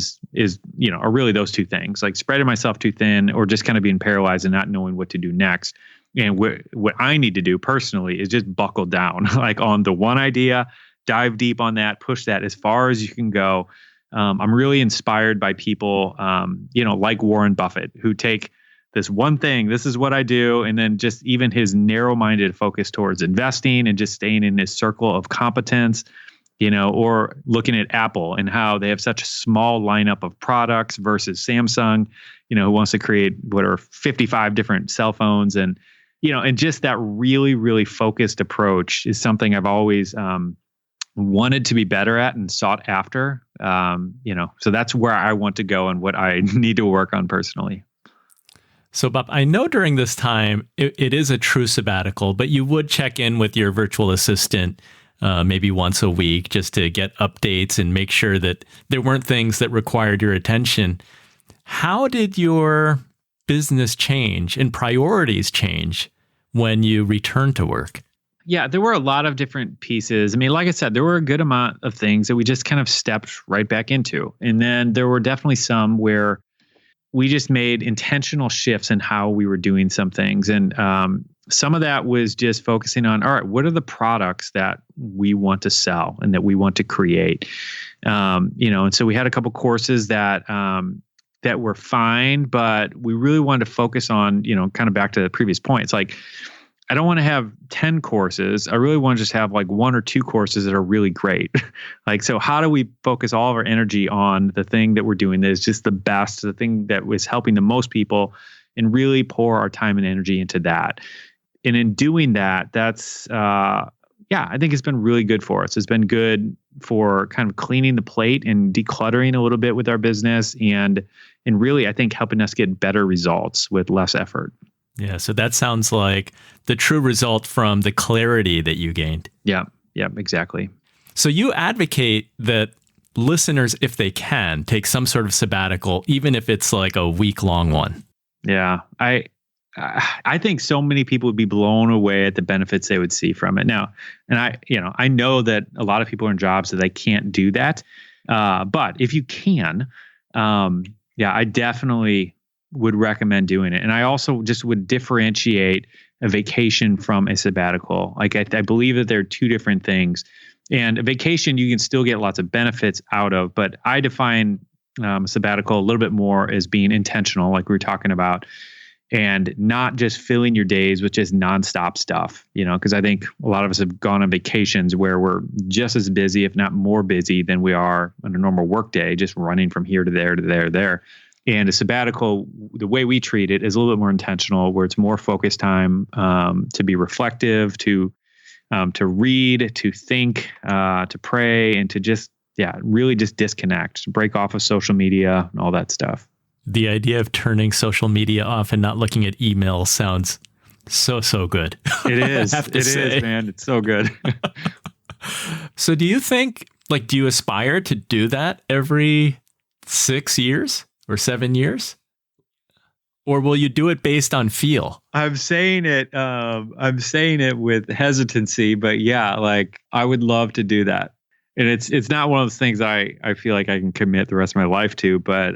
really those two things, like spreading myself too thin or just kind of being paralyzed and not knowing what to do next. And what I need to do personally is just buckle down, like on the one idea, dive deep on that, push that as far as you can go. I'm really inspired by people, like Warren Buffett, who take this one thing, this is what I do, and then just even his narrow-minded focus towards investing and just staying in his circle of competence. Or looking at Apple and how they have such a small lineup of products versus Samsung, who wants to create 55 different cell phones. And, and just that really, really focused approach is something I've always wanted to be better at and sought after. So that's where I want to go and what I need to work on personally. So, Bob, I know during this time, it is a true sabbatical, but you would check in with your virtual assistant maybe once a week just to get updates and make sure that there weren't things that required your attention. How did your business change and priorities change when you returned to work? Yeah, there were a lot of different pieces. I mean, like I said, there were a good amount of things that we just kind of stepped right back into. And then there were definitely some where we just made intentional shifts in how we were doing some things. And some of that was just focusing on, all right, what are the products that we want to sell and that we want to create? And so we had a couple courses that were fine, but we really wanted to focus on, kind of back to the previous point. It's like, I don't want to have 10 courses. I really want to just have like 1 or 2 courses that are really great. So how do we focus all of our energy on the thing that we're doing that is just the best, the thing that was helping the most people, and really pour our time and energy into that? And in doing that, that's, I think it's been really good for us. It's been good for kind of cleaning the plate and decluttering a little bit with our business and really, I think, helping us get better results with less effort. Yeah, so that sounds like the true result from the clarity that you gained. Yeah, exactly. So you advocate that listeners, if they can, take some sort of sabbatical, even if it's like a week-long one. Yeah, I think so many people would be blown away at the benefits they would see from it now. And I know that a lot of people are in jobs that they can't do that. But if you can, I definitely would recommend doing it. And I also just would differentiate a vacation from a sabbatical. Like I believe that there are two different things. And a vacation you can still get lots of benefits out of, but I define sabbatical a little bit more as being intentional, like we were talking about, and not just filling your days with just nonstop stuff, because I think a lot of us have gone on vacations where we're just as busy, if not more busy than we are on a normal work day, just running from here to there, to there, there. And a sabbatical, the way we treat it is a little bit more intentional, where it's more focused time to be reflective, to read, to think, to pray, and to just, really just disconnect, break off of social media and all that stuff. The idea of turning social media off and not looking at email sounds So good. It is. I have to It say. is, man. It's so good. So do you think, like, do you aspire to do that every 6 years or 7 years? Or will you do it based on feel? I'm saying it with hesitancy, but yeah, like I would love to do that. And it's not one of those things I feel like I can commit the rest of my life to, but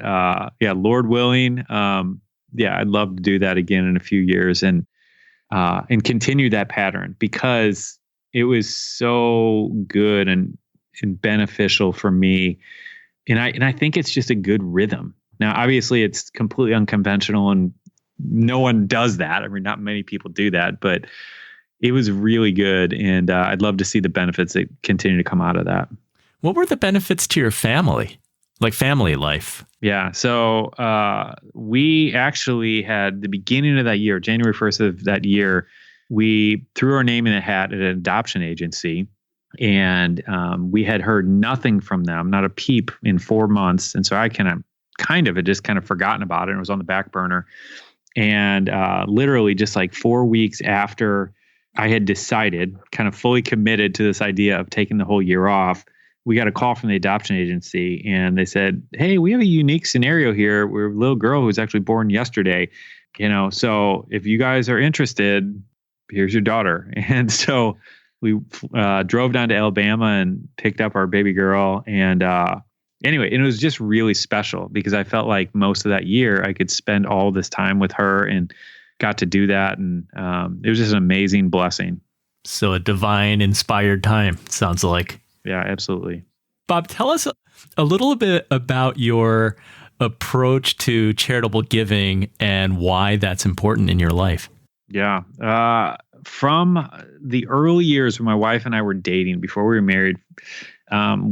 yeah, Lord willing, yeah, I'd love to do that again in a few years and continue that pattern because it was so good and beneficial for me. And I think it's just a good rhythm. Now, obviously, it's completely unconventional and no one does that. I mean, not many people do that, but it was really good. And I'd love to see the benefits that continue to come out of that. What were the benefits to your family, like family life? Yeah. So we actually had the beginning of that year, January 1st of that year, we threw our name in a hat at an adoption agency. And we had heard nothing from them, not a peep in 4 months. And so I had just forgotten about it. And it was on the back burner. And literally just like 4 weeks after I had decided, kind of fully committed to this idea of taking the whole year off, we got a call from the adoption agency and they said, "Hey, we have a unique scenario here. We're a little girl who was actually born yesterday. So if you guys are interested, here's your daughter." And so we drove down to Alabama and picked up our baby girl. And anyway, and it was just really special because I felt like most of that year I could spend all this time with her and got to do that. And it was just an amazing blessing. So a divine inspired time, sounds like. Yeah, absolutely. Bob, tell us a little bit about your approach to charitable giving and why that's important in your life. Yeah. From the early years when my wife and I were dating before we were married,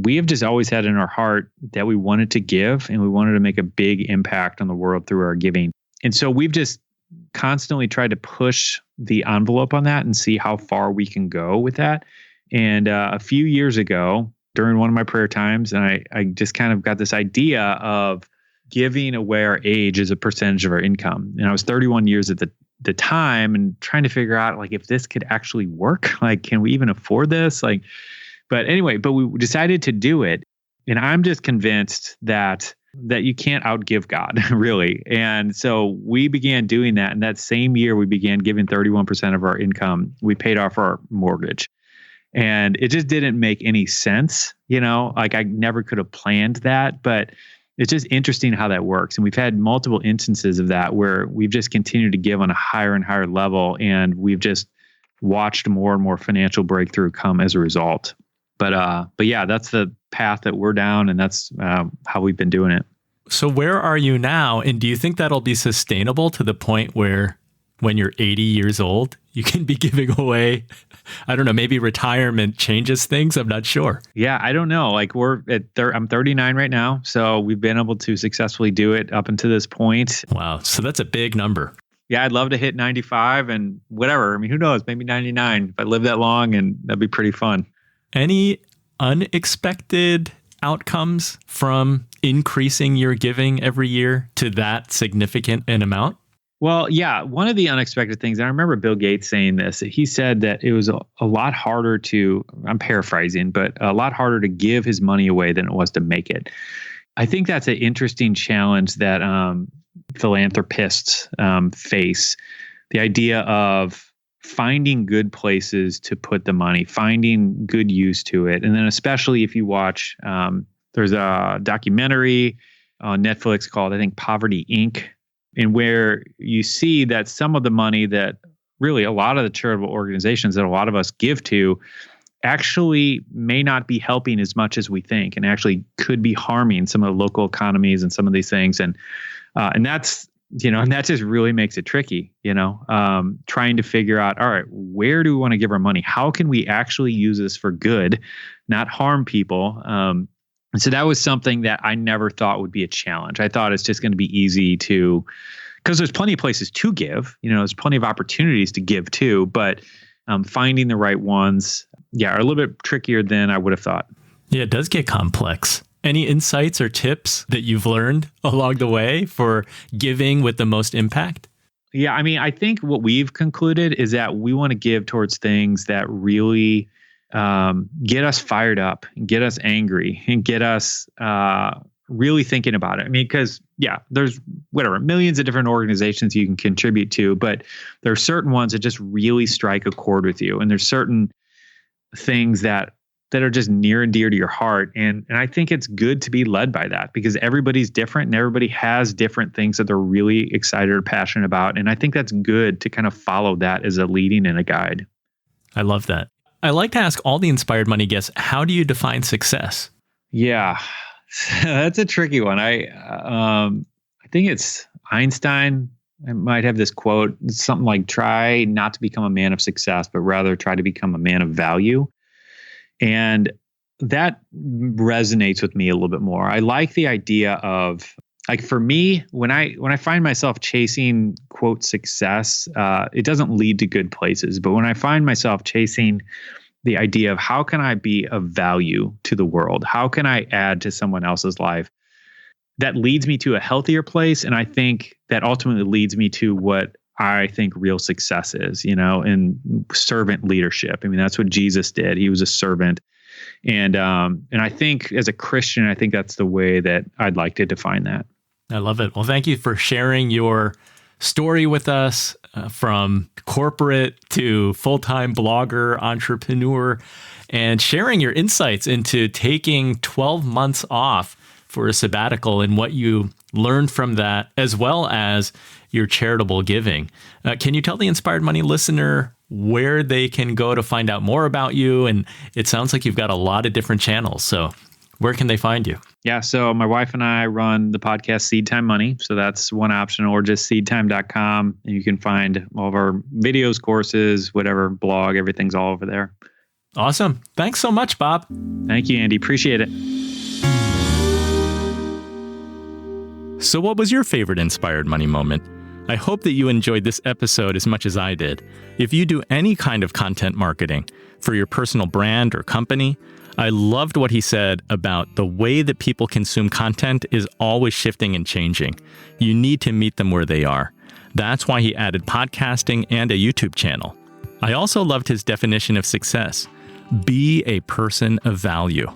we have just always had in our heart that we wanted to give and we wanted to make a big impact on the world through our giving. And so we've just constantly tried to push the envelope on that and see how far we can go with that. And a few years ago, during one of my prayer times, and I just kind of got this idea of giving away our age as a percentage of our income. And I was 31 years at the time and trying to figure out like if this could actually work. Like, can we even afford this? But we decided to do it. And I'm just convinced that you can't outgive God, really. And so we began doing that. And that same year, we began giving 31% of our income. We paid off our mortgage. And it just didn't make any sense, like I never could have planned that, but it's just interesting how that works. And we've had multiple instances of that where we've just continued to give on a higher and higher level. And we've just watched more and more financial breakthrough come as a result. But yeah, that's the path that we're down. And that's how we've been doing it. So where are you now? And do you think that'll be sustainable to the point where when you're 80 years old, you can be giving away, I don't know, maybe retirement changes things? I'm not sure. Yeah, I don't know. Like I'm 39 right now. So we've been able to successfully do it up until this point. Wow. So that's a big number. Yeah, I'd love to hit 95 and whatever. I mean, who knows? Maybe 99 if I live that long, and that'd be pretty fun. Any unexpected outcomes from increasing your giving every year to that significant an amount? Well, yeah, one of the unexpected things, and I remember Bill Gates saying this, he said that it was a lot harder I'm paraphrasing, but a lot harder to give his money away than it was to make it. I think that's an interesting challenge that philanthropists face. The idea of finding good places to put the money, finding good use to it. And then especially if you watch, there's a documentary on Netflix called, I think, Poverty Inc., and where you see that some of the money that really a lot of the charitable organizations that a lot of us give to actually may not be helping as much as we think, and actually could be harming some of the local economies and some of these things. And that's, and that just really makes it tricky, trying to figure out, all right, where do we want to give our money? How can we actually use this for good, not harm people? And so that was something that I never thought would be a challenge. I thought it's just going to be easy because there's plenty of places to give, there's plenty of opportunities to give too, but finding the right ones, are a little bit trickier than I would have thought. Yeah, it does get complex. Any insights or tips that you've learned along the way for giving with the most impact? Yeah, I mean, I think what we've concluded is that we want to give towards things that really get us fired up, get us angry, and get us really thinking about it. I mean, because there's millions of different organizations you can contribute to, but there are certain ones that just really strike a chord with you, and there's certain things that are just near and dear to your heart. And I think it's good to be led by that, because everybody's different and everybody has different things that they're really excited or passionate about. And I think that's good to kind of follow that as a leading and a guide. I love that. I like to ask all the Inspired Money guests, how do you define success? Yeah, that's a tricky one. I think it's Einstein. I might have this quote. It's something like, try not to become a man of success, but rather try to become a man of value. And that resonates with me a little bit more. I like the idea of, like, for me, when I find myself chasing, quote, success, it doesn't lead to good places. But when I find myself chasing the idea of how can I be of value to the world? How can I add to someone else's life? That leads me to a healthier place. And I think that ultimately leads me to what I think real success is, in servant leadership. I mean, that's what Jesus did. He was a servant. And I think as a Christian, I think that's the way that I'd like to define that. I love it. Well, thank you for sharing your story with us, from corporate to full-time blogger, entrepreneur, and sharing your insights into taking 12 months off for a sabbatical and what you learned from that, as well as your charitable giving. Can you tell the Inspired Money listener where they can go to find out more about you? And it sounds like you've got a lot of different channels. So where can they find you? Yeah, so my wife and I run the podcast SeedTime Money. So that's one option, or just seedtime.com. And you can find all of our videos, courses, whatever, blog, everything's all over there. Awesome. Thanks so much, Bob. Thank you, Andy. Appreciate it. So what was your favorite Inspired Money moment? I hope that you enjoyed this episode as much as I did. If you do any kind of content marketing for your personal brand or company, I loved what he said about the way that people consume content is always shifting and changing. You need to meet them where they are. That's why he added podcasting and a YouTube channel. I also loved his definition of success. Be a person of value.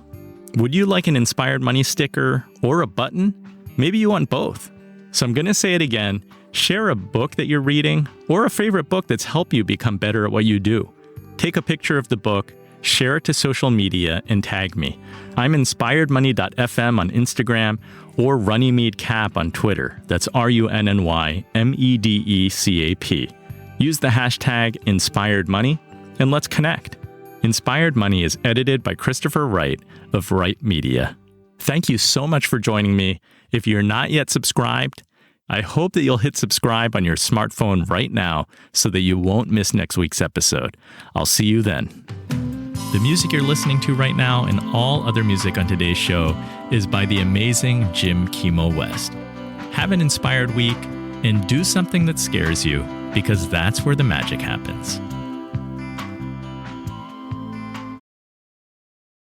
Would you like an Inspired Money sticker or a button? Maybe you want both. So I'm going to say it again. Share a book that you're reading or a favorite book that's helped you become better at what you do. Take a picture of the book, share it to social media, and tag me. I'm inspiredmoney.fm on Instagram or Runnymede on Twitter. That's RUNNYMEDECAP. Use the hashtag InspiredMoney and let's connect. Inspired Money is edited by Christopher Wright of Wright Media. Thank you so much for joining me. If you're not yet subscribed, I hope that you'll hit subscribe on your smartphone right now so that you won't miss next week's episode. I'll see you then. The music you're listening to right now and all other music on today's show is by the amazing Jim Kimo West. Have an inspired week and do something that scares you, because that's where the magic happens.